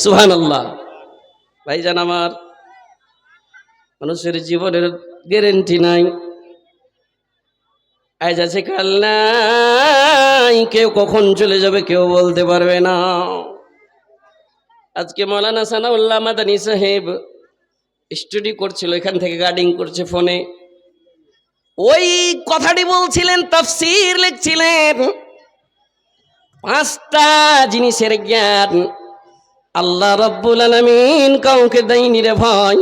সুবহানাল্লাহ। ভাইজান আমার, মানুষের জীবনের গ্যারেন্টি নাই, আজ আছে কাল নাই, কেউ কখন চলে যাবে কেউ বলতে পারবে না। আজকে মৌলানা সানাউল্লাহ মাদানী সাহেব স্টাডি করছিল, এখান থেকে গার্ডিং করছে ফোনে, ওই কথাটি বলছিলেন, তাফসীর লিখছিলেন। 5টা জিনিসের জ্ঞান আল্লাহ রাব্বুল আলামিন কাউকে দেয়নি রে ভাই।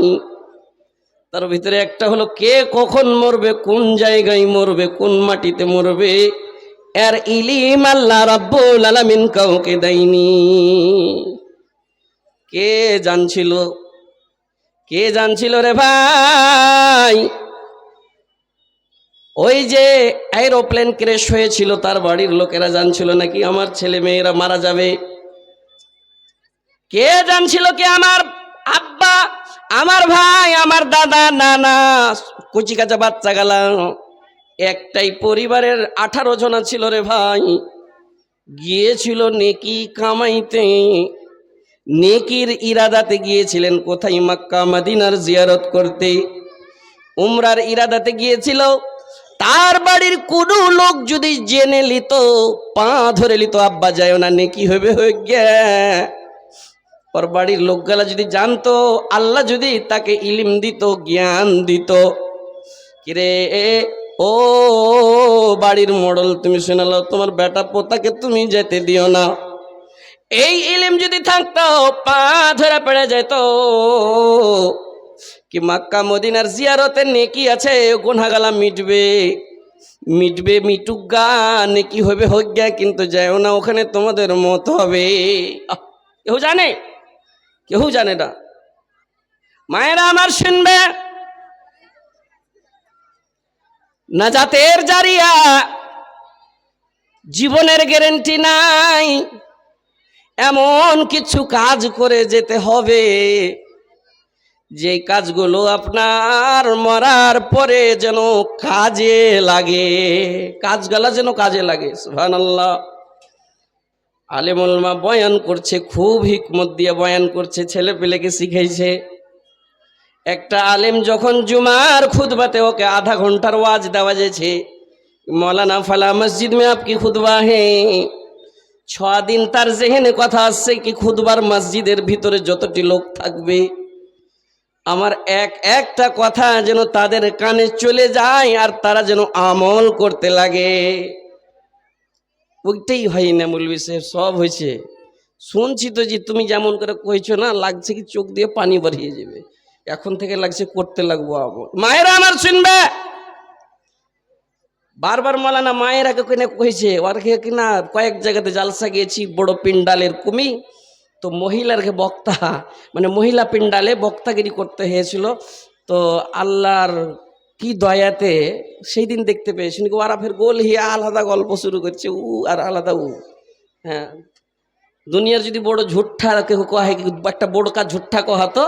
তার ভিতরে একটা হলো কে কখন মরবে, কোন জায়গায় মরবে, কোন মাটিতে মরবে, এর ইলম আল্লাহ রাব্বুল আলামিন কাউকে দেয়নি। কে জানছিল? কে জানছিল রে ভাই? ওই যে এরোপ্লেন ক্র্যাশ হয়েছিল, তার বাড়ির লোকেরা জানছিল নাকি আমার ছেলে মেয়েরা মারা যাবে? কে জানছিল? কে আমার আব্বা, আমার ভাই, আমার দাদা, নানা, কচি কাঁচা বাচ্চা গালা, একটাই পরিবারের 18 জনা ছিল রে ভাই। গিয়েছিল নেকি কামাইতে, নেকির ইরাদাতে গিয়েছিলেন। কোথায়? মক্কা মদিনার জিয়ারত করতে, উমরার ইরাদাতে গিয়েছিল। তার বাড়ির কোনো লোক যদি জেনে লিত, পা ধরে লিত, আব্বা যায় না, নেকি হবে হয়ে গে। ওর বাড়ির লোকগুলা যদি জানতো, আল্লাহ যদি তাকে ইলম দিত, জ্ঞান দিত, কিরে ও বাড়ির মোড়ল, তুমি শোনালো তোমার বেটা পোতাকে তুমি যেতে দিও না, এই ইলম যদি থাকতো পা ধরে পড়ে যেত কি মক্কা মদিনার জিয়ারতে নেকি আছে, গুনাহগালা মিটবে, মিটবে, মিটুক গা, নেকি হবে হোক গে, কিন্তু যাও না ওখানে, তোমাদের মত হবে। কেউ জানে? কেউ জানে না। মায়েরা আমার শুনবে, নাজাতের জারিয়া, জীবনের গ্যারেন্টি নাই। এমন কিছু কাজ করে যেতে হবে যে কাজগুলো আপনার মরার পরে যেন কাজে লাগে, কাজগুলা যেন কাজে লাগে। সুবহানাল্লাহ। আলেম উলামা বয়ান করছে, খুব হিকমত দিয়ে বয়ান করছে, ছেলে পেলেকে শিখাইছে। একটা আলেম যখন জুমার খুতবাতে ওকে आधा ঘন্টার ওয়াজ দেওয়া যাচ্ছে, मौलाना फला मस्जिद में आपकी खुतबा है, 6 দিন তার জেহেনে কথা আসছে কি খুতবার মসজিদের ভিতরে যতটি লোক থাকবে, আমার একটা কথা যেন তাদের কানে চলে যায় আর তারা যেন আমল করতে লাগে। ওইটাই হয় না মৌলভী সাহেব, সব হয়েছে। শুনছি তো যে তুমি যেমন করে কইছো না, লাগছে কি চোখ দিয়ে পানি বেরিয়ে যাবে, এখন থেকে লাগছে করতে লাগবো আমল। মায়েরা আমার শুনবে, বারবার মৌলানা মায়েরাকে কইছে, ওরকে কিনা কয়েক জায়গাতে জালসা গিয়েছি, বড় পিন্ডালের কুমি, তো মহিলারকে বক্তা, মানে মহিলা পিন্ডালে বক্তাগিরি করতে হয়েছিল। তো আল্লাহর কি দয়াতে সেই দিন দেখতে পেয়েছি ওরা ফের গোল হিয়া আলাদা গল্প শুরু করছে, উ আর আলাদা উ। হ্যাঁ, দুনিয়ার যদি বড় ঝুট্ঠা কেউ কহে, একটা বড় কাজ ঝুট্ঠা কহাতো,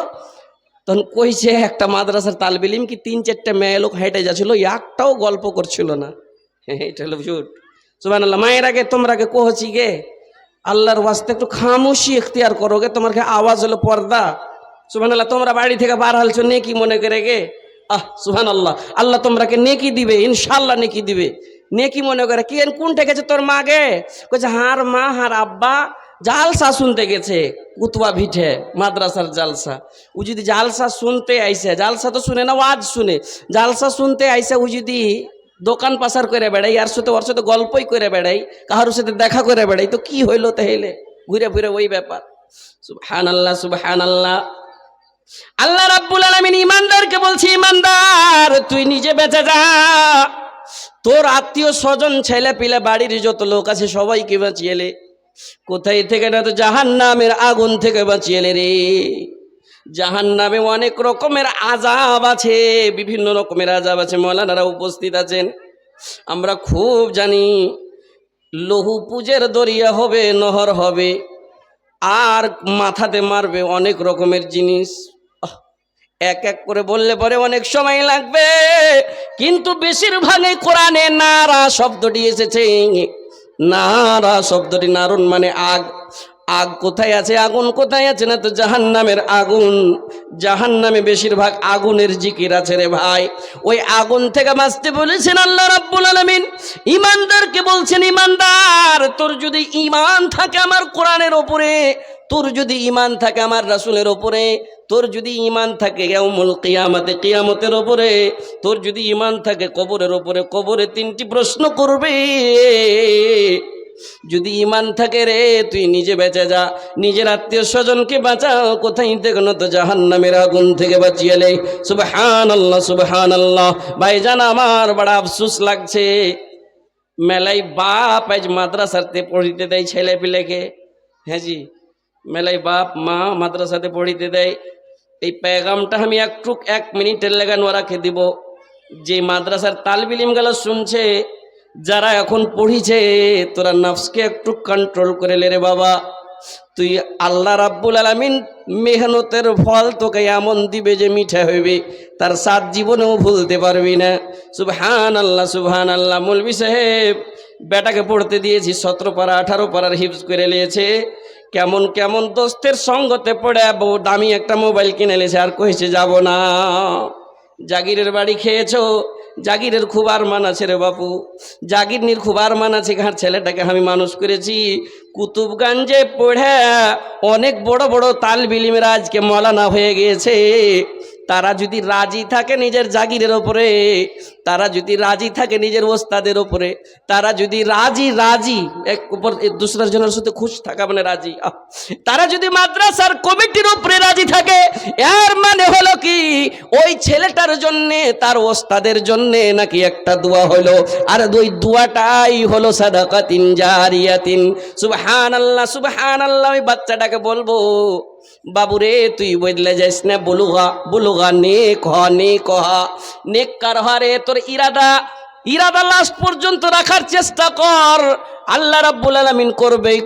তখন কইছে একটা মাদ্রাসার তালবিলিম কি 3-4টা মেয়ে লোক হেঁটে যাচ্ছিল, একটাও গল্প করছিল না। এটা হলো ঝুট। সুবহানাল্লাহ। মায়ের আগে তোমরা কে কহছি গে, আল্লাহর ওয়াস্তে একটু খামোশি ইখতিয়ার করোগে, তোমার আওয়াজ হলো পর্দা। সুবহানাল্লাহ। তোমরা বাড়ি থেকে বার হালছো নেকি মনে করে গে, সুবহানাল্লাহ, আল্লাহ তোমরাকে নেকি দিবে, ইনশাআল্লাহ নেকি দিবে। নেকি মনে করে কি কোনটা গেছে তোর মা গে, কইছে হার মা হার আব্বা জালসা শুনতে গেছে, কুতবা ভিটে মাদ্রাসার জালসা। ও যদি জালসা শুনতে আইসে, জালসা তো শুনে না, ওয়াজ শুনে, জালসা শুনতে আইসে ও যদি দোকান পাচার করে বেড়াই, আর সাথে ওর সাথে গল্পই করে বেড়াই, কাহার সাথে দেখা করে বেড়াই, তো কি হইলো তাহলে? ঘুরে ফিরে ওই ব্যাপার। সুবহানাল্লাহ, সুবহানাল্লাহ। আল্লাহ রাব্বুল আলামিন ইমানদারকে বলছি, ইমানদার তুই নিজে বেঁচে যা, তোর আত্মীয় স্বজন ছেলে পিলে বাড়ির যত লোক আছে সবাইকে বাঁচিয়ে এলে। কোথায় থেকে? না তো জাহান্নামের আগুন থেকে বাঁচিয়ে এলে রে। জাহান্নামে অনেক রকমের আযাব আছে, বিভিন্ন রকমের আযাব আছে। মৌলানারা উপস্থিত আছেন, আমরা খুব জানি। লৌহ পুজের দরিয়া হবে, নহর হবে, আর মাথাতে মারবে অনেক রকমের জিনিস। এক এক করে বললে পরে অনেক সময় লাগবে, কিন্তু বেশিরভাগই কোরআনে নারা শব্দটি এসেছে। নারা শব্দটি, নারুন মানে আগ, আগ কোথায় আছে, আগুন কোথায় আছে? না তো জাহান্নামের আগুন। জাহান্নামে বেশিরভাগ আগুনের জিকির আছে রে ভাই। ওই আগুন থেকে বাঁচতে বলেছেন আল্লাহ রাব্বুল আলামিন। ঈমানদারকে বলছেন, ঈমানদার তোর যদি ঈমান থাকে আমার কোরআনের ওপরে, তোর যদি ঈমান থাকে আমার রাসূলের ওপরে, তোর যদি ঈমান থাকে ইয়াউমুল কিয়ামতে, কিয়ামতের ওপরে, তোর যদি ঈমান থাকে কবরের ওপরে, কবরে তিনটি প্রশ্ন করবে। যদি ঈমান থাকে রে তুই নিজে বেঁচে যা, নিজের আত্মীয় স্বজনকে বাঁচাও, কোথায় থেকে না তো জাহান্নামের আগুন থেকে বাঁচিয়ে লে। সুবহানাল্লাহ সুবহানাল্লাহ। ভাইজান আমার বড় আফসোস লাগছে, মেলাই বাপ আজ মাদ্রাসাতে পড়িতে দেয় ছেলে পিলেকে। হ্যাঁ জি, মেলাই বাপ মা মাদ্রাসাতে পড়িতে দেয়। এই পেগামটা আমি একটু 1 মিনিটের লেগানো রাখে দিব। যে মাদ্রাসার তালবিলিম গেল শুনছে, যারা এখন পড়িছে, তোরা নফসকে একটু কন্ট্রোল করে লে রে বাবা। তুই আল্লাহ রাব্বুল আলামিন মেহনতের ফল তোকে এমন দিবে যে মিঠা হইবে, তার সাত জীবনেও ভুলতে পারবি না। সুবহানাল্লাহ সুবহানাল্লাহ। মৌলভী সাহেব বেটাকে পড়তে দিয়েছি, 17 পারা 18 পারার হিফজ করে নিয়েছে। কেমন কেমন দোস্তের সঙ্গতে পড়ে বউ দামি একটা মোবাইল কিনে নিয়েছে, আর কইছে যাব না। জাগিরের বাড়ি খেয়েছো, জাগিরের খুব আরমান আছে রে বাপু, জাগিরনির খুব আরমান আছে। ঘাট ছেলেটাকে আমি মানুষ করেছি কুতুবগঞ্জে পড়ে, অনেক বড় বড় তালবিলিমেরা আজকে মৌলানা হয়ে গিয়েছে। তারা যদি রাজি থাকে নিজের জাগিরের ওপরে, তারা যদি রাজি থাকে নিজের ওস্তাদের ওপরে, তারা যদি রাজি এক উপর দুসরার জনের সাথে খুশ থাকা মানে রাজি, তারা যদি মাদ্রাসার কমিটির উপরে রাজি থাকে, এর মানে হলো কি ওই ছেলেটার জন্যে তার ওস্তাদের জন্যে নাকি একটা দোয়া হলো, আর ওই দোয়াটাই হলো সাদাকাতিন জারিয়াতিন। সুবহানাল্লাহ সুবহানাল্লাহ। ওই বাচ্চাটাকে বলবো, বাবুরে তুই বদলে যাস না, বুলুগা নেক হ, নেক কার হারে তোর ইরাদা লাস্ট পর্যন্ত রাখার চেষ্টা কর। আল্লাহ রাব্বুল আলামিন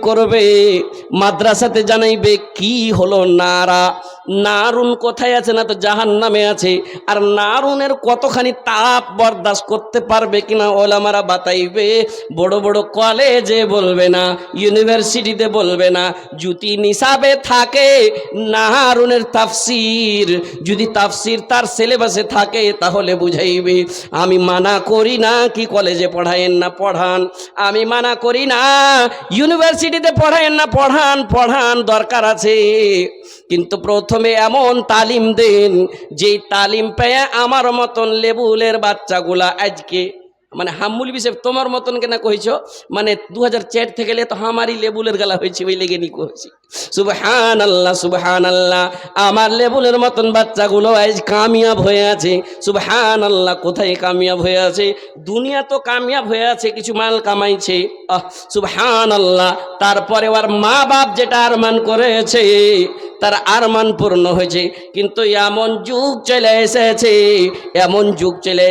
করবে। মাদ্রাসাতে জানাইবে কি হলো নারুন কোথায় আছে? না তো জাহান্নামে আছে। আর নারুনের কতখানি তাপ বরদাস্ত করতে পারবে কিনা ওলামারা বাতাইবে। বড় বড় কলেজে বলবে না, ইউনিভার্সিটিতে বলবে না। যদি নিসাবে থাকে নারুনের তাফসির, যদি তাফসির তার সিলেবাসে থাকে তাহলে বুঝাইবে। আমি মানা করি না কি কলেজে পড়ায়েন না, পড়ান। আমি মানা করি না ইউনিভার্সিটিতে পড়ায়েন না, পড়ান দরকার আছে। কিন্তু প্রথমে এমন তালিম দেন যেই তালিম পেয়ে আমার মতন লেবুলের বাচ্চাগুলা আজকে মানে হামুল বিশেষ তোমার মতন কেনা কইছ, মানে 2004 থেকে তো আমারই লেবুলের গালা হয়েছে, ওই লেগে নি কইছি। সুবহানাল্লাহ সুবহানাল্লাহ। আমার লেবুলের মতন বাচ্চাগুলো আজ কামিয়াব হয়ে আছে। সুবহানাল্লাহ। কোথায় কামিয়াব হয়ে আছে? দুনিয়া তো কামিয়াব হয়ে আছে, কিছু মাল কামাইছে। সুবহানাল্লাহ। তারপরে ওর মা বাপ যেটা আরমান করেছে তার আরমান পূর্ণ হয়েছে। কিন্তু এমন যুগ চলে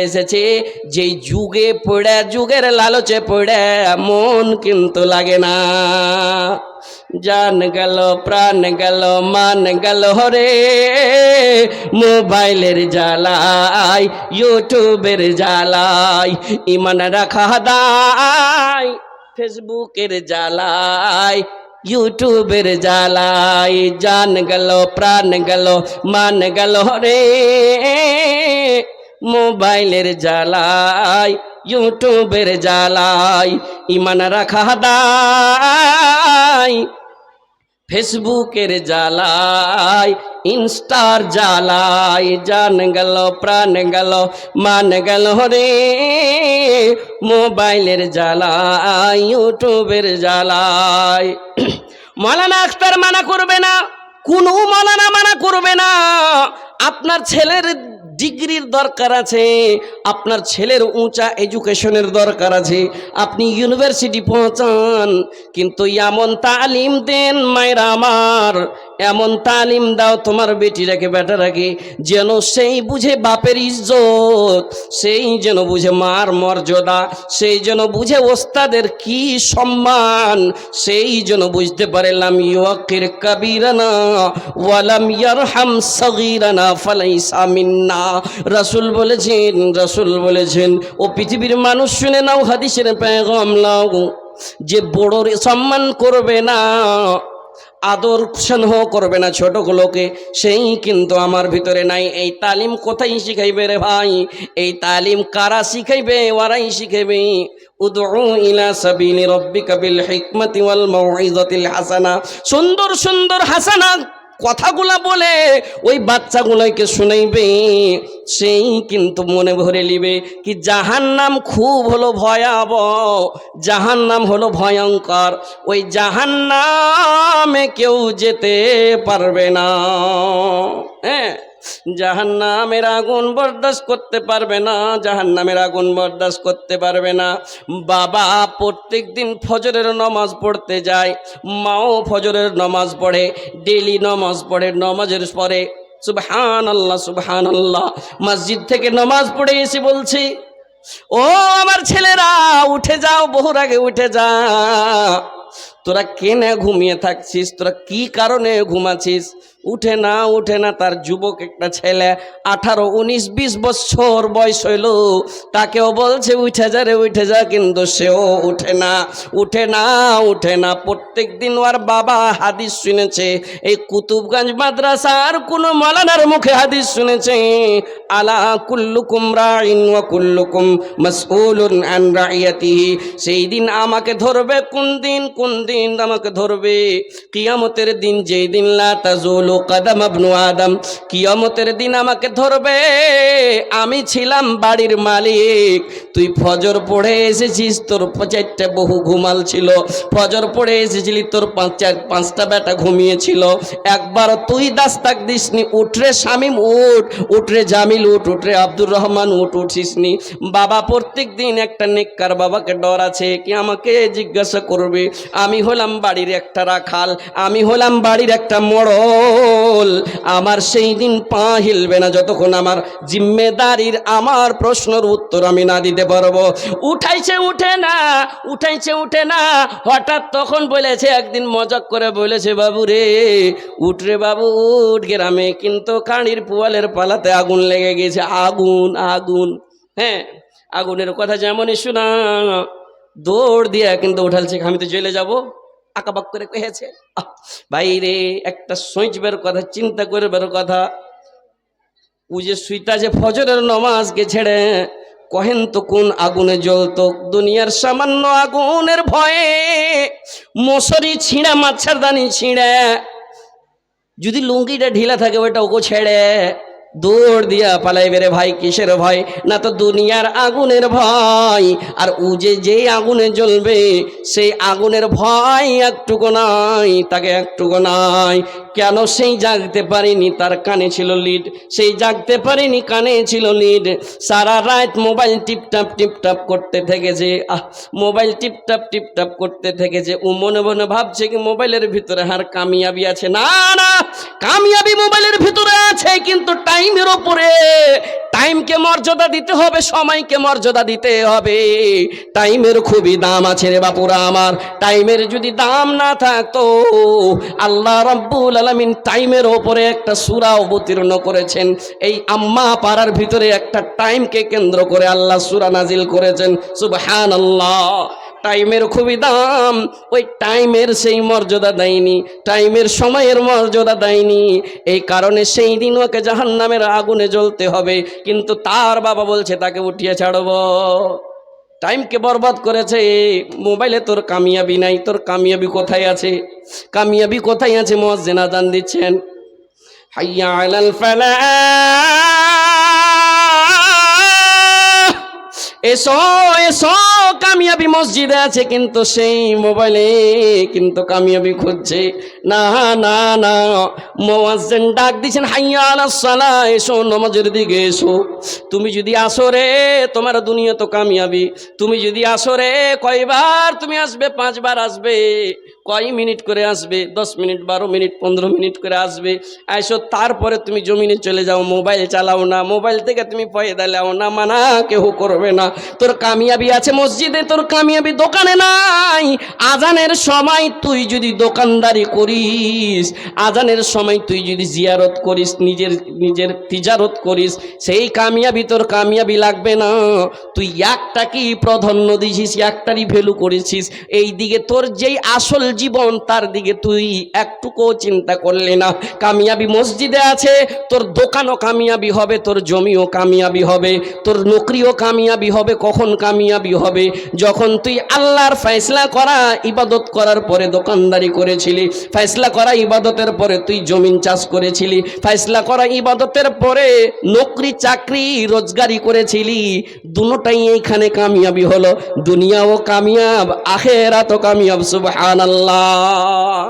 এসেছে, যেই যুগে পড়ে, যুগের লালচে পড়ে মন কিন্তু লাগে না। জান গেল, প্রাণ গেল, মান গেল রে মোবাইলের জ্বালায়, ইউটিউবের জ্বালায়, ইমান রাখা দায় ফেসবুকের জ্বালায়, ইউটিউবের জ্বালায়। জান গেল, প্রাণ গেল, মান গেল রে মোবাইলের জ্বালায়, ইউটিউবের জ্বালায়, ইমান রাখা দায় ফেসবুকের জ্বালায়, ইনস্টার জ্বালায়। জান গেল, প্রাণ গেল, মান গেল রে মোবাইলের জ্বালায়, ইউটিউবের জ্বালায়। মৌলানা আখতার মানা করবে না, কোনো মৌলানা মানা করবে না। আপনার ছেলের ডিগ্রির দরকার আছে, আপনার ছেলের উঁচা এডুকেশনের দরকার আছে, আপনি ইউনিভার্সিটি পৌঁছান। কিন্তু এমন তালিম দেন মায়েরা আমার, এমন তালিম দাও তোমার বেটিরাকে বেটারাকে, যেন সেই বুঝে বাপের ইজ্জত, সেই যেন বুঝে মার মর্যাদা, সেই যেন বুঝে ওস্তাদের কি সম্মান, সেই যেন বুঝতে পারে লাম ইউকির কাবীরানা ওয়ালাম ইয়ারহাম সগীরানা ফালাইসা মিন্না। রাসূল বলেছেন ও পৃথিবীর মানুষ শুনে নাও, হাদিসের পেগাম নাও, যে বড়র সম্মান করবে না আদর স্নেহ করবে না ছোটগুলোকে, সেই কিন্তু আমার ভিতরে নাই। এই তালিম কোথায় শিখাইবে রে ভাই? এই তালিম কারা শিখাইবে? ওরাই শিখাইবে। উদউ ইলা সাবিলি রাব্বিকা বিল হিকমাতি ওয়াল মাউইযাতিল হাসানা, সুন্দর সুন্দর হাসানা কথাগুলা বলে ওই বাচ্চাগুলোকে শুনাইবে, সেই কিন্তু মনে ভরে নিবে কি জাহান্নাম খুব হলো ভয়াবহ, জাহান্নাম হলো ভয়ঙ্কর, ওই জাহান্নামে কেউ যেতে পারবে না। হ্যাঁ, জাহান্নামের আগুন বরদাস্ত করতে পারবে না, জাহান্নামের আগুন বরদাস্ত করতে পারবে না। বাবা প্রত্যেক দিন ফজরের নামাজ পড়তে যায়, মাও ফজরের নামাজ পড়ে, ডেলি নামাজ পড়ে, নামাজের পরে সুবহানাল্লাহ সুবহানাল্লাহ, মসজিদ থেকে নামাজ পড়ে এসে বলছি, ও আমার ছেলেরা উঠে যাও, বহুর আগে উঠে যা, তোরা কেনে ঘুমিয়ে থাকছিস, তোরা কি কারণে ঘুমাচ্ছিস? উঠে না উঠে না। তার যুবক একটা ছেলে 18, 19, 20 বছর বয়স হইল, তাকেও বলছে উঠে যা রে উঠে যা, কিন্তু সেও উঠে না, উঠে না উঠে না। প্রত্যেক দিন ওর বাবা হাদিস শুনেছে, এই কুতুবগঞ্জ মাদ্রাসার কোন মাওলানার মুখে হাদিস শুনেছে, আলা কুল্লুকুম রাইন ওয়া কুল্লুকুম মাসউলুন আন রাইয়াতিহি। সেই দিন আমাকে ধরবে, কোন দিন? কোন দিন আমাকে ধরবে? কিয়ামতের দিন, যেই দিন লা তাজুলু কদম ইবনু আদম, কিয়ামতের দিন আমাকে ধরবে। আমি ছিলাম বাড়ির মালিক, তুই ফজর পড়ে এসেছিস, তোর 4টা বহু ঘুমাল ছিল, ফজর পড়ে এসেছিলি, তোর 5টা বেটা ঘুমিয়েছিল, একবার তুই দাস্তাক দিসনি। উঠরে শামিম উঠ, উঠরে জামিল উঠ, উঠরে আব্দুর রহমান উঠ, উঠিসনি। বাবা প্রত্যেক দিন একটা নেককার বাবাকে ডর আছে কি আমাকে জিজ্ঞাসা করবে, আমি হলাম বাড়ির একটা রাখাল, আমি হলাম বাড়ির একটা মোড়ল, আমার সেই দিন পা হিলবে না যতক্ষণ আমার জিম্মেদারির, আমার প্রশ্নের উত্তর আমি না দিতে পারবো। উঠাইছে উঠে না, উঠাইছে উঠে না। হঠাৎ তখন বলেছে, একদিন মজাক করে বলেছে, বাবু রে উঠরে বাবু উঠ, গ্রামে কিন্তু কাঁড়ির পুয়ালের পালাতে আগুন লেগে গেছে, আগুন আগুন। হ্যাঁ, আগুনের কথা যেমনই শোনা, দৌড় দিয়ে কিন্তু উঠালছে, আমি তো জেলে যাবো, আঁকাবাক করে কহেছে। বাইরে একটা সোচবার কথা, চিন্তা করবার কথা। ও যে সুইতা যে ফজরের নমাজকে ছেড়ে কহেন তো কোন আগুনে জ্বলতো, দুনিয়ার সামান্য আগুনের ভয়ে মশারি ছিঁড়া, মাচ্ছারদানি ছিঁড়ে, যদি লুঙ্গিটা ঢিলা থাকে ওইটা ওকে ছেড়ে দৌড় দিয়া পালাইবে রে ভাই। কিসের ভয়? না তো দুনিয়ার আগুনের ভয়। আর ও যে আগুনে জ্বলবে সেই আগুনের ভয় একটুকু নাই, তাকে একটুকু নাই। কেন? সেই জাগতে পারিনি, তার কানে ছিল লিড, সেই জাগতে পারিনি, কানে ছিল লিড। সারা রাত মোবাইল টিপটাপ টিপটাপ করতে থেকেছে, মোবাইল টিপটাপ টিপটাপ করতে থেকেছে। ও মনে মনে ভাবছে কি মোবাইলের ভিতরে আর কামিয়াবি আছে। না না, কামিয়াবি মোবাইলের ভিতরে আছে, কিন্তু টাইমের ওপরে। টাইমকে মর্যাদা দিতে হবে, সময়কে মর্যাদা দিতে হবে। টাইমের খুবই দাম আছে রে বাপুরা আমার। টাইমের যদি দাম না থাকতো, আল্লাহ রাব্বুল আলামিন টাইমের ওপরে একটা সূরা অবতীর্ণ করেছেন। এই আম্মা পাড়ার ভিতরে একটা টাইমকে কেন্দ্র করে আল্লাহ সূরা নাজিল করেছেন। সুবহানাল্লাহ। টাইমের খুবই দাম, ওই টাইমের সেই মর্যাদা দেয়নি, টাইমের সময়ের মর্যাদা দেয়নি। এই কারণে সেই দিন ওকে জাহান্নামের আগুনে জ্বলতে হবে। কিন্তু তার বাবা বলছে তাকে উঠিয়ে ছাড়ব। টাইমকে বরবাদ করেছে। মোবাইলে তোর কামিয়াবি নাই, তোর কামিয়াবি কোথায় আছে? কামিয়াবি কোথায় আছে? মুয়াজ্জিন আযান দিচ্ছেন, হাইয়া আলাল ফালাহ, এসো এসো, কামিয়াবি মসজিদে আছে, কিন্তু সেই মোবাইলে কিন্তু কামিয়াবি খুঁজছে। না না না, মুয়াজ্জিন ডাক দিছেন, হাইয়া আলাস সালাহ, এসো নামাজের দিকে এসো। তুমি যদি আসো রে, তোমার দুনিয়া তো কামিয়াবি। তুমি যদি আসো রে, কয়বার তুমি আসবে? 5 বার আসবে। কয় মিনিট করে আসবে? 10 মিনিট, 12 মিনিট, 15 মিনিট করে আসবে। আইসো, তারপরে তুমি জমিনে চলে যাও, মোবাইল চালাও না, মোবাইল থেকে তুমি পয়দা লাও না, মানা কেউ করবে না। তোর কামিয়াবি আছে মসজিদ মসজিদে তোর কামিয়াবি দোকানে নাই। আজানের সময় তুই যদি দোকানদারি করিস, আজানের সময় তুই যদি জিয়ারত করিস, নিজের তিজারত করিস, সেই কামিয়াবি তোর কামিয়াবি লাগবে না। তুই একটাকেই প্রাধান্য দিছিস, একটারই ভ্যালু করেছিস। এই দিকে তোর যেই আসল জীবন তার দিকে তুই একটুকুও চিন্তা করলি না। কামিয়াবি মসজিদে আছে, তোর দোকানও কামিয়াবি হবে, তোর জমিও কামিয়াবি হবে, তোর নকরিও কামিয়াবি হবে। কখন কামিয়াবি হবে? যখন তুই আল্লাহর ফয়সলা করা ইবাদত করার পরে দোকানদারি করেছিলি, ফয়সলা করা ইবাদতের পরে তুই জমিন চাষ করেছিলি, ফয়সলা করা ইবাদতের পরে নকরি চাকরি রোজগারি করেছিলি। দুটোটাই এইখানে কামিয়াবি হলো। দুনিয়াও কামিয়াব, আখিরাতও কামিয়াব। সুবহানাল্লাহ।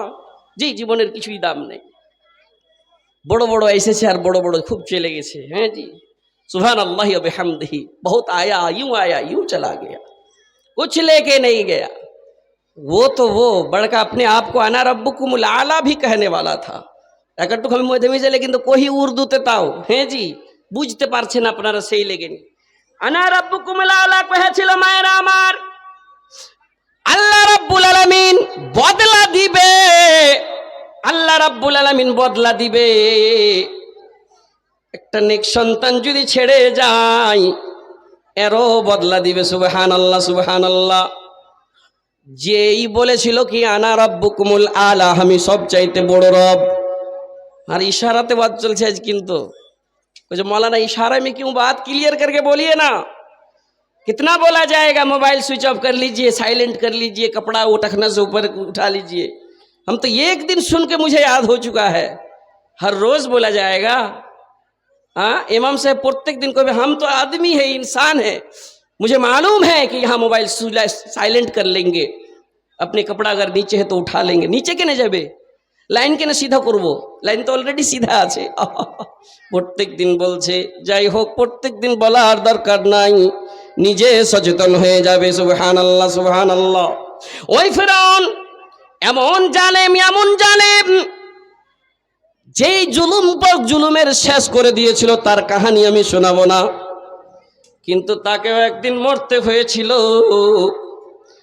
জি, জীবনের কিছুই দাম নেই। বড় বড় এসেছে আর বড় বড় খুব চলে গেছে। হ্যাঁ জি, सुभान अल्लाह व बिहम्दिही। बहुत आया यूं चला गया, कुछ लेके नहीं गया। वो बड़का अपने आप को अना रब्बुकुमुल आला भी कहने वाला था। একটু আমি মধ্যে মিশালে কিন্তু কহি উর্দুতে তাও। হ্যাঁ জি, বুঝতে পারছেন আপনারা, সেই লেগেনি। আনা রাব্বুকুমুল আলা কহেছিল মায়েরা আমার। আল্লাহ রাব্বুল আলামিন বদলা দিবে, আল্লাহ রাব্বুল আলামিন বদলা দিবে। একটা নেক সন্তান যদি ছেড়ে যায় এরও বদলা দিবে। সুবহানাল্লাহ, সুবহানাল্লাহ। যেই বলেছিল কি আনা রাব্বুকুমুল আলা, আমি সব চাইতে বড় রব, আর इशाराते बात चलছে আজ। কিন্তু कुछ मौलाना इशारे में क्यों बात क्लियर करके बोलिए ना। कितना बोला जाएगा? मोबाइल स्विच ऑफ कर लीजिए, साइलेंट कर लीजिए, कपड़ा वो टखना से ऊपर उठा लीजिए। हम तो एक दिन सुन के मुझे याद हो चुका है, हर रोज बोला जाएगा। हाँ, इमाम साहब प्रत्येक दिन को भी, हम तो आदमी है, इंसान है, मुझे मालूम है कि यहाँ मोबाइल साइलेंट कर लेंगे, अपने कपड़ा अगर नीचे है तो उठा लेंगे। नीचे के ना जाबे, लाइन के ना सीधा करबो, लाइन तो अलरेडी सीधा আছে। প্রত্যেক দিন বলছে। যাই হোক, প্রত্যেক দিন বলার দরকার নাই, নিজে সচেতন হয়ে যাবে। সুবহানাল্লাহ, সুবহানাল্লাহ। ওই ফিরআউন এমন জালেম যেই জুলুমের শেষ করে দিয়েছিল, তার কাহিনী আমি শোনাবো না, কিন্তু তাকেও একদিন মরতে হয়েছিল।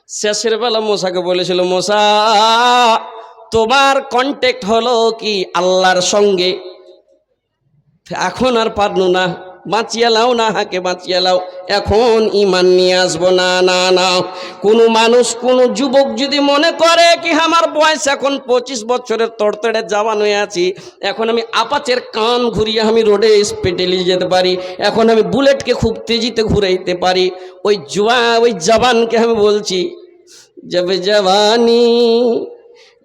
শেষের বেলা মুসাকে বলেছিল, মুসা তোমার কন্ট্যাক্ট হলো কি আল্লাহর সঙ্গে, এখন আর পারনু না, বাঁচিয়ে লাও না, হাকে বাঁচিয়ে লাও, এখন ইমান নিয়ে আসবো না। না না, কোনো মানুষ, কোনো যুবক যদি মনে করে কি আমার বয়স এখন 25 বছরের তড়তড়ে জওয়ান হয়ে আছি, এখন আমি আপাচের কান ঘুরিয়ে আমি রোডে স্পিডে নিয়ে যেতে পারি, এখন আমি বুলেটকে খুব তেজিতে ঘুরাইতে পারি, ওই জওয়ানকে আমি বলছি, जब जवानी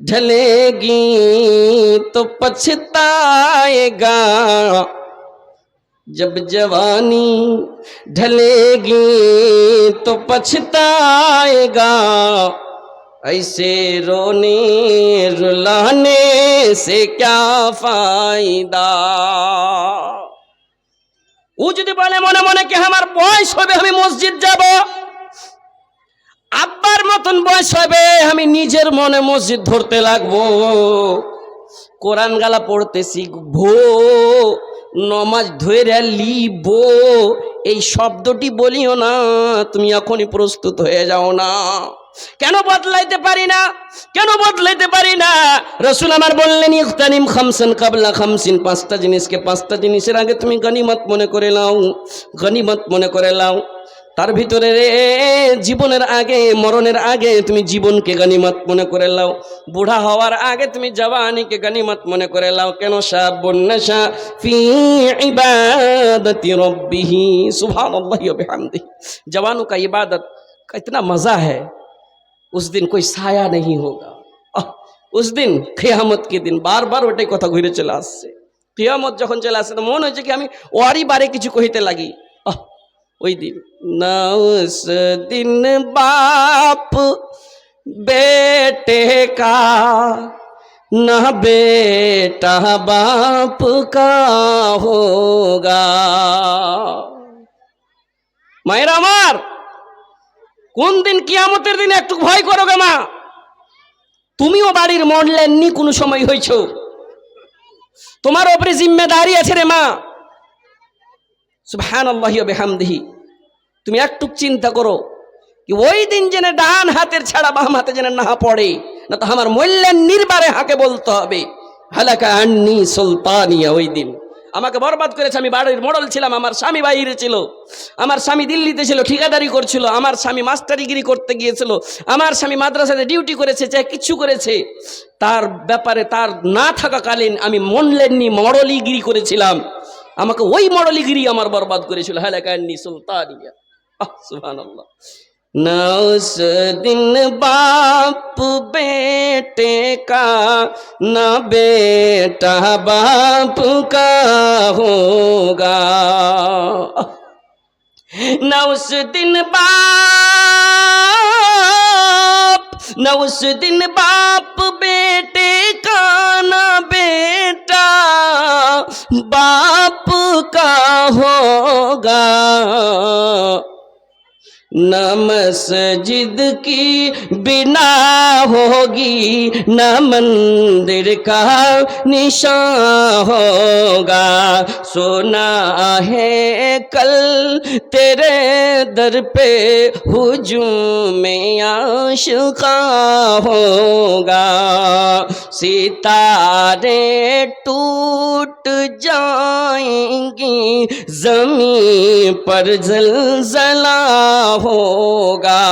ढलेगी तो पछताएगा, जब जवानी ढलेगी तो पछताएगा, ऐसे रोने रुलाने से क्या फायदा। ও যদি বলে মনে মনে কি আমার বয়স হবে আমি মসজিদ যাব, আব্বার মতন বয়স হবে আমি নিজের মনে মসজিদ ধরতে লাগবো, কোরআন গালা পড়তে শিখবো, নমাজ ধরে লিব, এই শব্দটি বলিও না, তুমি এখনই প্রস্তুত হয়ে যাও না। কেন বদলাইতে পারি না? কেন বদলাইতে পারি না? রাসূল আমার বললেন, ইখতানিম খামসান কাবলা খামসিন, পাঁচটা জিনিসকে পাঁচটা জিনিসের আগে তুমি গনিমত মনে করে নাও, গনিমত মনে করে নাও। তার ভিতরে জীবনের আগে, মরণের আগে তুমি জীবনকে গনিমত মনে করে নাও, বুড়া হওয়ার আগে তুমি জওয়ানিকে গনিমত মনে করে নাও। কেন? শাবুন নাশা ফি ইবাদতি রব্বিহি, সুবহানাল্লাহি ওয়া বিহামদিহি। जवानों का इबादत का इतना मज़ा है, उस दिन कोई साया नहीं होगा। उस दिन कियामत के दिन, बार बार ওটাই কথা ঘুরে চলে আসছে। কিয়ামত যখন চলে আসছে তো মনে হচ্ছে কি আমি ওয়ারি বারে কিছু কইতে লাগি। ওই দিন না, उस दिन बाप बेटे का, ना बेटा बाप का होगा। মায়েরা আমার, কোন দিন কিয়ামতের দিন একটু ভয় করো গে মা। তুমিও বাড়ির মডলেননি কোনো সময় হয়েছ, তোমার উপরে জিম্মেদারি আছে রে মা। সুবহানাল্লাহি ওয়া বিহামদিহি। তুমি একটু চিন্তা করো, কি ওই দিন যেন ডান হাতের ছাড়া বাম হাতে যেন না পড়ে, না তো আমার মূল্যের নির্বারে হাকে বলতে হবে হালাকা আন্নি সুলতানিয়া। ওই দিন আমাকে বরবাদ করেছে। আমি বাড়ির মোড়ল ছিলাম, আমার স্বামী বাইরে ছিল, আমার স্বামী দিল্লিতে ছিল, ঠিকাদারি করছিল, আমার স্বামী মাস্টারিগিরি করতে গিয়েছিল, আমার স্বামী মাদ্রাসাতে ডিউটি করেছে, চাই কিছু করেছে, তার ব্যাপারে তার না থাকাকালীন আমি মনলেননি মডলিগিরি করেছিলাম, আমাকে ওই মডলিগিরি আমার বরবাদ করেছিল হালাকা আন্নি সুলতানিয়া। সুবহানাল্লাহ। ना उस दिन बाप बेटे का, ना बेटा बाप का होगा, ना उस दिन बाप, ना उस दिन बाप बेटे का, ना बेटा बाप का होगा, न मस्जिद की बिना होगी, न मंदिर का निशान होगा, सुना है कल तेरे दर पे हुजूम आशिका होगा, सितारे टूट जाएंगी, जमीन पर जलजला होगा,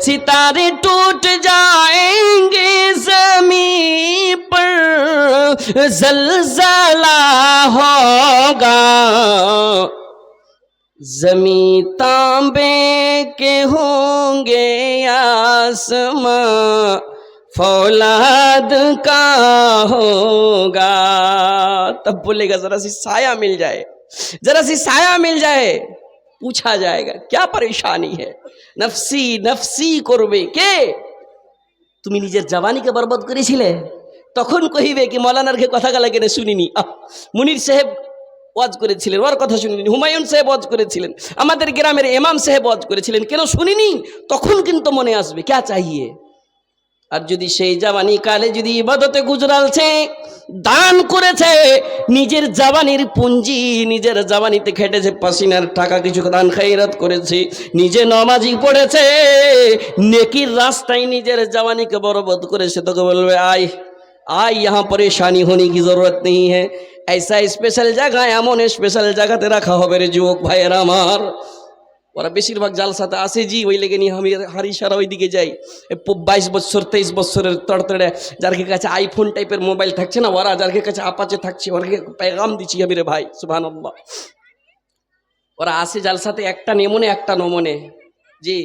सितारे टूट जाएंगे, जमीन पर जलजला होगा, जमीन तांबे के होंगे, आसमां फौलाद का होगा। तब बोलेगा जरा सी साया मिल जाए, जरा सी साया मिल जाए, पूछा जाएगा क्या परेशानी है, नफसी नफसी করবে কে? তুমি নিজের জওয়ানিকে বরবাদ করেছিলে, তখন কহিবে কি মৌলানার কে কথা গলা কেন শুনিনি। মুনির সাহেব ওয়াজ করেছিলেন, ওর কথা শুনিনি। হুমায়ুন সাহেব ওয়াজ করেছিলেন, আমাদের গ্রামের ইমাম সাহেব ওয়াজ করেছিলেন, কেন শুনিনি? তখন কিন্তু মনে আসবে क्या चाहिए। আর যদি সেই জওয়ানি কালে যদি ইবাদতে গুজরালছে, দান করেছে, নিজের জওয়ানির পুঞ্জি, নিজের জওয়ানিতে খেটেছে, পাসিনার টাকা কিছু দান খায়রাত করেছে, নিজে নামাজি পড়েছে, নেকির রাস্তায় নিজের জওয়ানিকে বরবাদ করেছে, তোকে বলবে আয় আয়, यहाँ परेशानी होने की जरूरत नहीं है, ऐसा स्पेशल जगह, এমন স্পেশাল জায়গাতে রাখা হবে রে যুবক ভাইয়েরা আমার। ওরা বেশিরভাগ জালসাতে আসে জি, ওই লেগে নিয়ে আমি হারি সারা ওই দিকে যাই। 22 বছর 23 বছরের তড়তড়ে যার কাছে আইফোন টাইপের মোবাইল থাকছে না, ওরা যার কাছে আপাচে থাকছে, ওরকে পেগাম দিচ্ছি আমি রে ভাই, সুবহানাল্লাহ। ওরা আসে জালসাতে একটা নেমনে একটা নমনে জি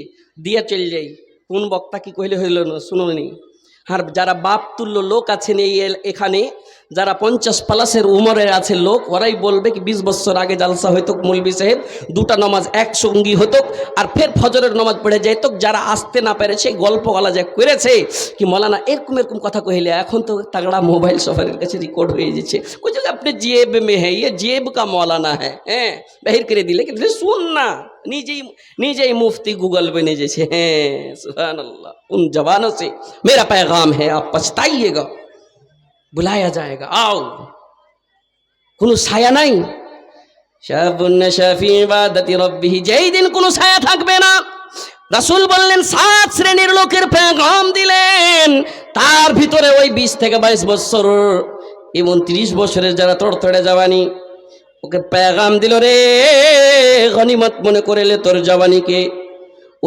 দিয়ে চলে যাই। কোন বক্তা কি কইলে হইল না শুনুনি। আর যারা বাপ তুল্য লোক আছেন এই এখানে, যারা 50 প্লাসের উমরের আছে লোক, ওরাই বলবে কি 20 বছর আগে জালসা হইতো, মৌলভী সাহেব দুটা নামাজ একসঙ্গী হতো, আর ফের ফজরের নামাজ পড়ে যাইতো, যারা আসতে না পেরেছে গল্প গলা যা করেছে কি মৌলানা এরকম এরকম কথা কইলে, এখন তো তাগড়া মোবাইল সফরের কাছে রেকর্ড হয়ে যাচ্ছে, কই যে আপনি জেব মে হ্যাঁ, ये जेब का मौलाना है, হ্যাঁ বাহির করে দিলে কিন্তু শুন না, নিজেই मुफ्ती गूगल पे ने जैसे हैं। सुभान अल्लाह। उन जवानों से मेरा पैगाम है, आप पछताइएगा, बुलाया जाएगा, आओ। কোনো ছায়া নাই, শাবুন শাফি ইবাদতি রাব্বিহি, যেই দিন কোনো ছায়া থাকবে না। রাসূল বললেন 7 শ্রেণীর লোকের পেগাম দিলেন, তার ভিতরে ওই 20 থেকে 22 বছর এবং 30 বছরের যারা তড়তড়ে জওয়ানি, ওকে পেগাম দিল রে, গনিমত মনে করেলে তোর জওয়ানিকে,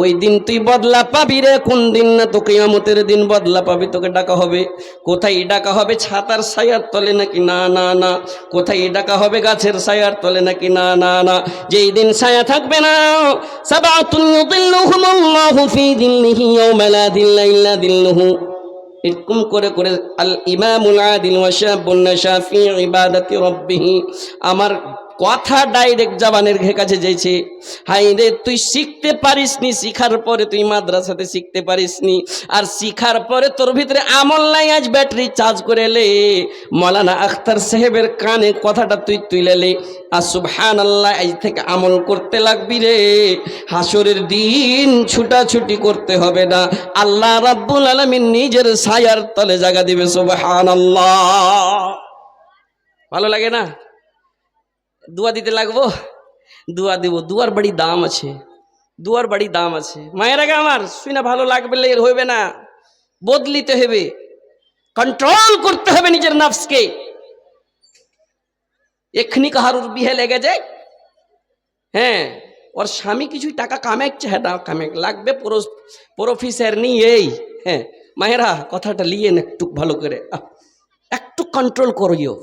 ওই দিন তুই বদলা পাবি রে। কোন দিন না তো কিয়ামতের দিন বদলা পাবি, তোকে ডাকা হবে। কোথায় ডাকা হবে? ছাতার ছায়ার তলে নাকি? না না না। কোথায় ডাকা হবে? গাছের ছায়ার তলে নাকি? না না না। যেই দিন ছায়া থাকবে না, সাবাতুন ইউযিল্লুহুমুল্লাহু ফি যিল্লিহি ইয়াওমা লা যিল্লা ইল্লা যিল্লুহু, এরকম করে করে আল ইমামুল আদিল ওয়া শাবুন শাফি ইবাদাতি রাব্বিহি। আমার কথা ডাইরেক্ট জবানের কাছে যাইছে, হাই রে তুই শিখতে পারিসনি, শিখার পরে তুই মাদ্রাসাতে শিখতে পারিসনি, আর শিখার পরে তোর ভিতরে আমল নাই, আজ ব্যাটারি চার্জ করে এলে মৌলানা আখতার সাহেবের কানে কথাটা তুই তুইলেলে, আর সুবহানাল্লাহ আজ থেকে আমল করতে লাগবি রে। হাসরের দিন ছুটাছুটি করতে হবে না, আল্লাহ রাব্বুল আলামিন নিজের ছায়ার তলে জায়গা দিবে। সুবহানাল্লাহ। ভালো লাগে না? দুয়া দিতে লাগবো, দুয়া দেব, দুয়ার বড়ি দাম আছে। দুয়ার বাড়ি দাম আছে। মায়ের আগে আমার শুই না ভালো লাগবে হইবে না, বদলিতে হবে, কন্ট্রোল করতে হবে নিজের নফসকে। এক্ষুনি কাহারুর বিহে লেগে যায়, হ্যাঁ ওর স্বামী কিছুই টাকা কামাচ্ছে, হ্যাঁ কামে লাগবে প্রফেসর নিয়েই, হ্যাঁ মায়েরা কথাটা লিয়েন একটু ভালো করে, একটু কন্ট্রোল করিও।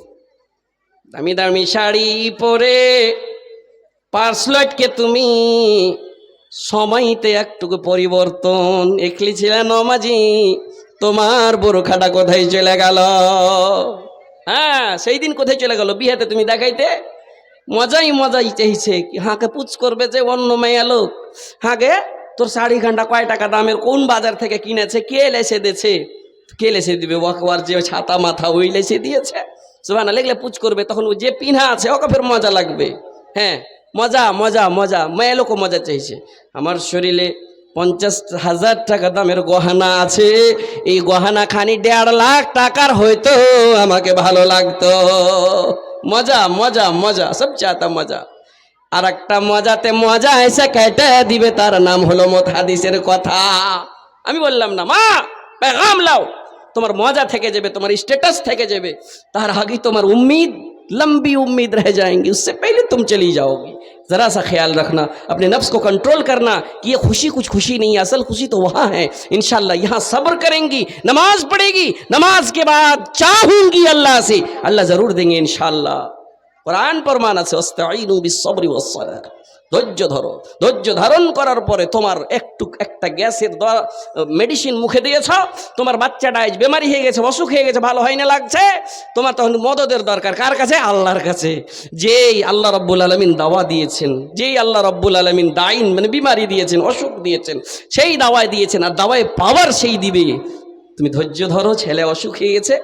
দামি দামি শাড়ি পরে পার্স লটকে তুমি সময়তে একটুকু পরিবর্তন, একলি ছিল নমাজি, তোমার বোরখাটা কোথায় চলে গেল? হ্যাঁ সেই দিন কোথায় চলে গেল? বিয়েতে তুমি দেখাইতে মজাই মজাই চাইছে কি হাঁকে পুচ করবে যে অন্য মেয়া লোক, হাঁকে তোর শাড়ি ঘন্টা কয় টাকা দামের, কোন বাজার থেকে কিনেছে, কে লেসে দিয়েছে, কে লেসে দিবে? ওয়ার যে ছাতা মাথা ওই লেসে দিয়েছে, সুবহান লেগলে পুচ করবে, তখন ও যে পিনা আছে ওকে ফের মজা লাগবে। হ্যাঁ মজা মজা মজা, মেয়ে লোকও মজা চাইছে। আমার শরীরে 50,000 টাকা দামের গহনা আছে, এই গহনা খানি 1.5 লাখ টাকার হয়তো আমাকে ভালো লাগতো। মজা মজা মজা, সব চাতা মজা। আর একটা মজাতে মজা এসে কেটে দিবে, তার নাম হলো মত হাদিসের কথা। আমি বললাম না মা পেগাম লাও, তোমার মজা থেকে যাবে, তোমার स्टेटस থেকে যাবে, তার আগে তোমার उम्मीद लंबी उम्मीद रह जाएंगी, उससे पहले तुम चली जाओगी। ज़रा सा ख्याल रखना, अपने नफ्स को कंट्रोल करना कि ये खुशी कुछ खुशी नहीं है, असल खुशी तो वहाँ है। इंशाल्लाह यहाँ सब्र करेंगी, नमाज पढ़ेगी, नमाज के बाद चाहूंगी अल्लाह से, अल्लाह ज़रूर देंगे इंशाल्लाह। कुरान प्रमाण আছে ওয়াস্তাঈনু বিস-সবরি ওয়াস-সালাহ, ধৈর্য ধরো। ধৈর্য ধারণ করার পরে তোমার একটা গ্যাসের মেডিসিন মুখে দিয়েছ, তোমার বাচ্চাটা আজ বেমারি হয়ে গেছে, অসুখ হয়ে গেছে, ভালো হয় না লাগছে, তোমার তখন মদদের দরকার। কার কাছে? আল্লাহর কাছে। যেই আল্লাহ রব্বুল আলামিন দাওয়া দিয়েছেন, যেই আল্লাহ রব্বুল আলামিন দাইন মানে বিমারি দিয়েছেন, অসুখ দিয়েছেন, সেই দাওয়ায় দিয়েছেন, আর দাওয়ায় পাওয়ার সেই দিবে। তুমি ধৈর্য ধরো, ছেলে অসুখ হয়ে গেছে,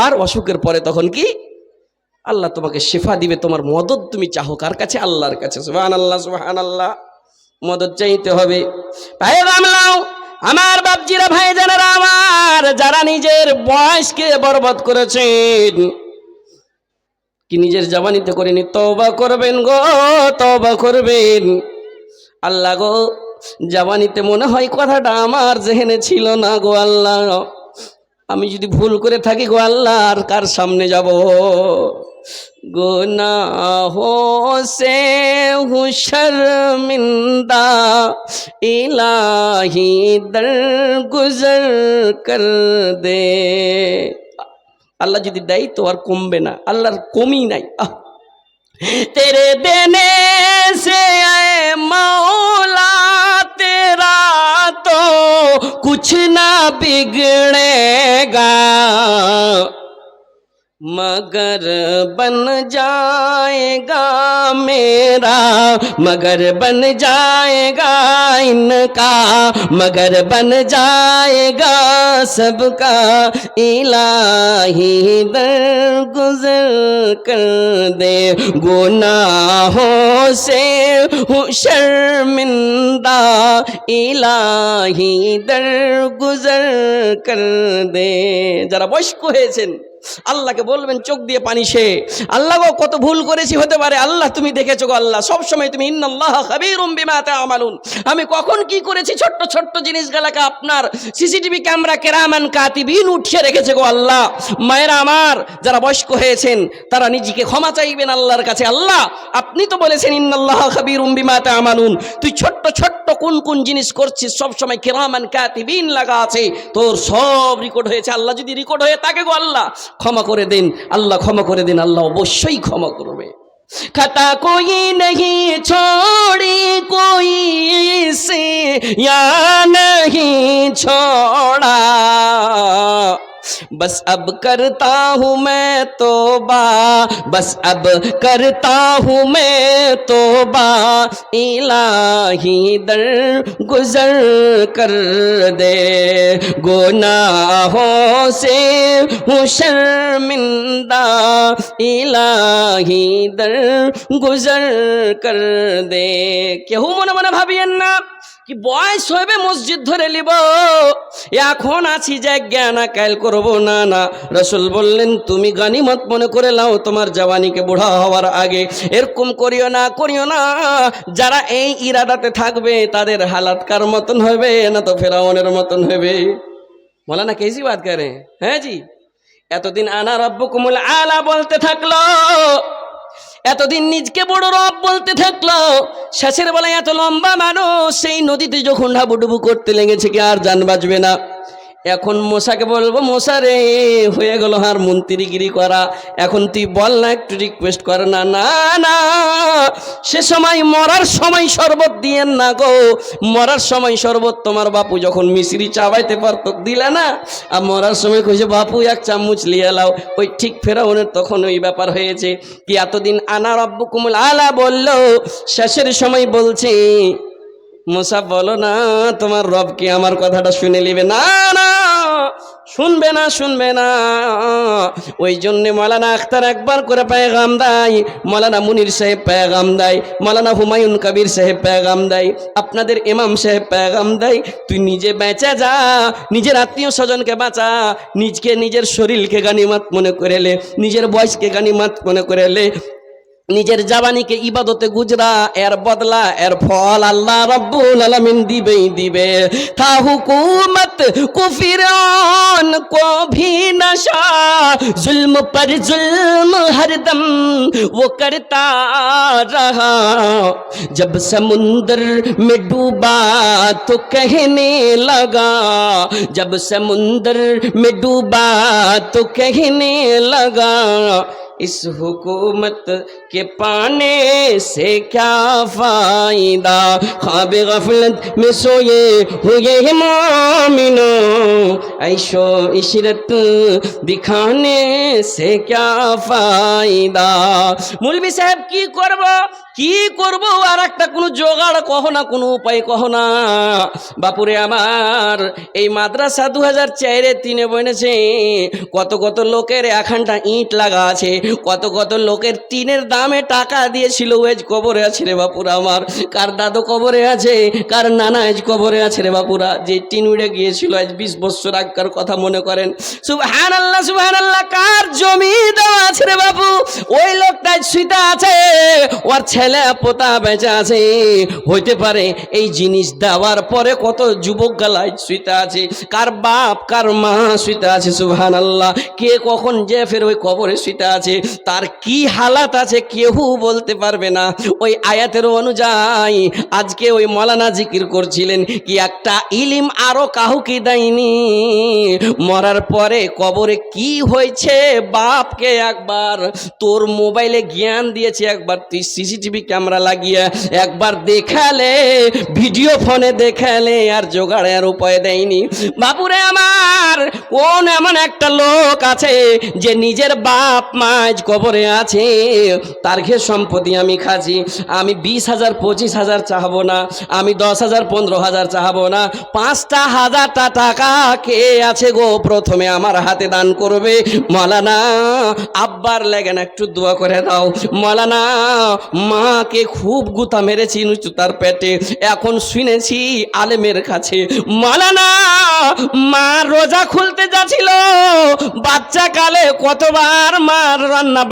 আর অসুখের পরে তখন কি আল্লাহ তোমাকে শিফা দিবে। তোমার মদত তুমি চাহো কার কাছে? আল্লাহর কাছে। সুবহানাল্লাহ সুবহানাল্লাহ, মদত চাইতে হবে। পায়গাম লাও আমার বাপজিরা, ভাই জানেরা আমার, যারা নিজের বয়সকে বরবাদ করেছেন, কি নিজের জবানিতে করেনি, তওবা করবেন গো, তওবা করবেন। আল্লাহ গো জবানিতে মনে হয় কথাটা আমার জেহেনে ছিল না গো আল্লাহ, আমি যদি ভুল করে থাকি গো আল্লাহ আর কার সামনে যাব? गुनाहों से हूँ शर्मिंदा, इलाही दर गुजर कर दे। আল্লাহ যদি দেয় তো আর কমবে না, আল্লাহর কমই নাই। तेरे देने से आए मौला तेरा तो कुछ ना बिगड़ेगा, मगर बन जाएगा मेरा, मगर बन जाएगा इनका, मगर बन जाएगा सबका, इलाही दरगुजर कर दे। गुनाहों से हूँ शर्मिंदा, इलाही दरगुजर कर दे। যারা বয়স্ক হয়েছেন আল্লাহকে বলবেন চোখ দিয়ে পানি সে, আল্লাহ গো কত ভুল করেছি, হতে পারে আল্লাহ তুমি দেখেছো গো আল্লাহ, সব সময় তুমি ইন্নাল্লাহা খাবীরুম বিমা তা'মালুন, আমি কখন কি করেছি, ছোট্ট ছোট্ট জিনিসগুলোকে আপনার সিসিটিভি ক্যামেরা কেরামান কাতিবিন উঠিয়ে রেখেছে গো আল্লাহ। মায়েরা আমার যারা বয়স্ক হয়েছেন তারা নিজেকে ক্ষমা চাইবেন আল্লাহর কাছে। আল্লাহ আপনি তো বলেছেন ইন্নাল্লাহা খাবীরুম বিমা তা'মালুন, তুই ছোট্ট ছোট্ট কোন কোন জিনিস করছিস সব সময় কেরামান কাতিবিন লাগা আছে, তোর সব রেকর্ড হয়েছে। আল্লাহ যদি রেকর্ড হয়ে থাকে গো আল্লাহ ক্ষমা করে দিন, আল্লাহ ক্ষমা করে দিন, আল্লাহ অবশ্যই ক্ষমা করবে। खता कोई नहीं छोड़ी कोई से या नहीं छोड़ा, बस अब करता हूँ मैं तौबा, बस अब करता हूँ मैं तौबा, इलाही दर गुजर कर दे। गुनाहों से हूँ शर्मिंदा, इलाही दर गुजर कर दे। केहू मने मने भाबियेन ना, কি বয়স হবে মসজিদ ধরে নিব, এখন আছি যে জ্ঞান কাল করব না। না, রাসূল বললেন তুমি গানিমত মনে করে নাও তোমার জওয়ানিকে বুড়া হওয়ার আগে। এরকম করিও না, করিও না। যারা এই ইরাদাতে থাকবে তাদের হালাত কার মতন হবে, না তো ফেরাউনের মতন হবে। মৌলানা कैसी बात कर रहे हैं? হ্যাঁ জি, এতদিন আনা রব্বুকুমুল আলা বলতে থাকলো, এতদিন নিজকে বড় রব বলতে থাকলো, শেষের বেলায় এত লম্বা মানুষ সেই নদীতে যখন হাবুডুবু করতে লেগেছে কি আর জান বাঁচবে না। এখন মশাকে বলবো, মশা রে হয়ে গেল আর মন্ত্রীগিরি করা, এখন তুই বল না, একটু রিকোয়েস্ট কর না। না না, সে সময় মরার সময় শরবত দিয়েন না গো, মরার সময় শরবত তোমার বাপু যখন মিশ্রি চাবাইতে পারত দিলে না, আর মরার সময় কইছে বাপু এক চামচ লিয়ে লাও। ওই ঠিক ফেরাউনের তখন ওই ব্যাপার হয়েছে কি এতদিন আনা রব্বুকুমুল আলা বললো, শেষের সময় বলছে মুসা বলো না তোমার রব কি আমার কথাটা শুনে নিবে? না না, শুনবে না, শুনবে না। ওই জন্যে মৌলানা আখতার একবার করে পেগাম দেয়, মৌলানা মুনির সাহেব পেগাম দেয়, মৌলানা হুমায়ুন কবির সাহেব পেগাম দেয়, আপনাদের ইমাম সাহেব পেগাম দেয়, তুই নিজে বেঁচে যা, নিজের আত্মীয় স্বজনকে বাঁচা, নিজকে নিজের শরীরকে গানিমত মনে করে লে, নিজের বয়সকে গানিমত মনে করে লে, নিজের জাবানিকে ইবাদতে গুজরা, এর বদলা এর ফল আল্লাহ রব্বুল আলামিন দিবেই দিবে। থা হুকুমত কো ফিরআন কো ভি নশা, जुल्म पर जुल्म हरदम वो करता रहा, जब समुंदर में डूबा तो कहने लगा, जब समुंदर में डूबा तो कहने लगा, इस हुकूमत के पाने से क्या फायदा, ख्वाब गफलत में सोए हुए मोमिनो, ऐशो इशरत दिखाने से क्या फायदा। मौलवी साहब की करबो, কি করব, আর একটা কোনো জোগাড় কহ না, কোনো উপায় কহ না। বাপুরে আমার এই মাদ্রাসা 2004-এ 3-এ বনেছে, কত কত লোকের এখানটা ইট লাগা আছে, কত কত লোকের টিনের দামে টাকা দিয়েছিল, ওই কবরে আছে রে বাপুরা আমার, কার দাদু কবরে আছে, কার নানা আজ কবরে আছে রে বাপুরা, যে টিন উড়ে গিয়েছিল আজ 20 বছর আগকার কথা মনে করেন। সুবহানাল্লাহ সুবহানাল্লাহ, কার জমি দেওয়া আছে রে বাপু, ওই লোকটা শুইতে আছে, ওর ছেলে পোতা বেঁচে আছে, হইতে পারে এই জিনিস দেওয়ার পরে কত যুবক গালায় শুইতে আছে, কার বাপ কার মা শুইতে আছে। সুবহানাল্লাহ, কে কখন যে ফের ওই কবরে শুইতে আছে, তার কি হালাত আছে কেউ বলতে পারবে না। ওই আয়াতের অনুযায়ী আজকে ওই মৌলানা জিকির করছিলেন কি একটা ইলিম আরো কাউকে দেয়নি, মরার পরে কবরে কি হয়েছে বাপকে একবার তোর মোবাইলে জ্ঞান দিয়েছে, একবার তুই সিসিটিভি ক্যামেরা লাগিয়ে একবার দেখালে, ভিডিও ফোনে দেখালে, আর জোগাড় আর উপায় দেয়নি। বাপুরে আমার কোন এমন একটা লোক আছে যে নিজের বাপ মা কবরে আছে, তার ঘে সম্পত্তি আমি খাচ্ছি, আমি 20,000 25,000 চাহবো না, আমি 10,000 15,000 চাহবো না, 5,000 টাকা কে আছে গো প্রথমে আমার হাতে দান করবে। মৌলানা আব্বার লেগেন একটু দোয়া করে দাও, মৌলানা মাকে খুব গুতা মেরেছি নুচু তার পেটে, এখন শুনেছি আলেমের কাছে, মৌলানা মা রোজা খুলতে যাচ্ছিল, বাচ্চা কালে কতবার মার রান্না